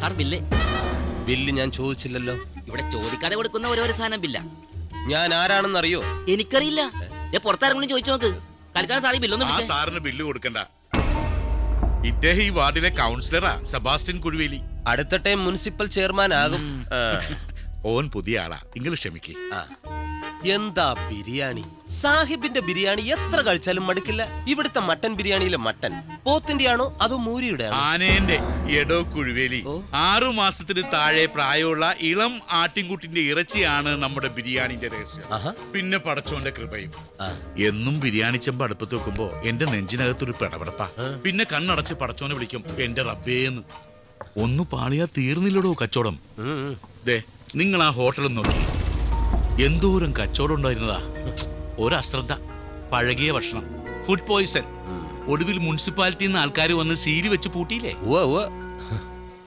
Sir bill. Bill ഞാൻ ചോദിച്ചില്ലല്ലോ. ഇവിടെ ചോദിക്കാതെ കൊടുക്കുന്ന ഓരോ സാധനം ബില്ല. ഞാൻ ആരാണെന്ന് അറിയോ? എനിക്കറിയില്ല. പുറത്താരെങ്കിലും ചോദിച്ചു നോക്ക്. കളിക്കാൻ സാറി ബില്ലൊന്നും. ആ സാറിന് ബില്ല് കൊടുക്കണ്ട. ഇദ്ദേഹം ഈ വാർഡിലെ കൗൺസിലറാ, സെബാസ്റ്റ്യൻ കുഴുവേലി. അടുത്ത ടൈം മുനിസിപ്പൽ ചെയർമാൻ ആകും. ഓൻ പുതിയ ആളാ, നിങ്ങൾ ക്ഷമിക്ക്. എന്താ ബിരിയാണി! സാഹിബിന്റെ ബിരിയാണി എത്ര കഴിച്ചാലും മടുക്കില്ല. ഇവിടുത്തെ മട്ടൻ ബിരിയാണിയിലെ മട്ടൻ പോത്തിന്റെ ആണോ അതോ മൂരിയുടെ ആണോ? ആനേന്റെ. എടോ കുഴുവേലി, 6 മാസത്തിന് താഴെ പ്രായമുള്ള ഇളം ആട്ടിൻകുട്ടിന്റെ ഇറച്ചിയാണ് നമ്മുടെ ബിരിയാണിന്റെ രഹസ്യം. പിന്നെ പടച്ചോന്റെ കൃപയും. എന്നും ബിരിയാണി ചെമ്പ് അടുപ്പത്ത് വെക്കുമ്പോ എന്റെ നെഞ്ചിനകത്തൊരു പെടപെടപ്പാ. പിന്നെ കണ്ണടച്ച് പടച്ചോനെ വിളിക്കും, എന്റെ റബ്ബേന്ന്. ഒന്ന് പാളിയാ തീർന്നില്ലടോ കച്ചവടം. ദേ, നിങ്ങൾ ആ ഹോട്ടലിൽ നോക്കി, എന്തോരം കച്ചവടം ഉണ്ടായിരുന്നതാ. ഒരശ്രദ്ധ, പഴകിയ ഭക്ഷണം, ഫുഡ് പോയിസൺ. ഒടുവിൽ മുനിസിപ്പാലിറ്റിന്ന് ആൾക്കാർ വന്ന് സീല് വെച്ച് പൂട്ടിയില്ലേ.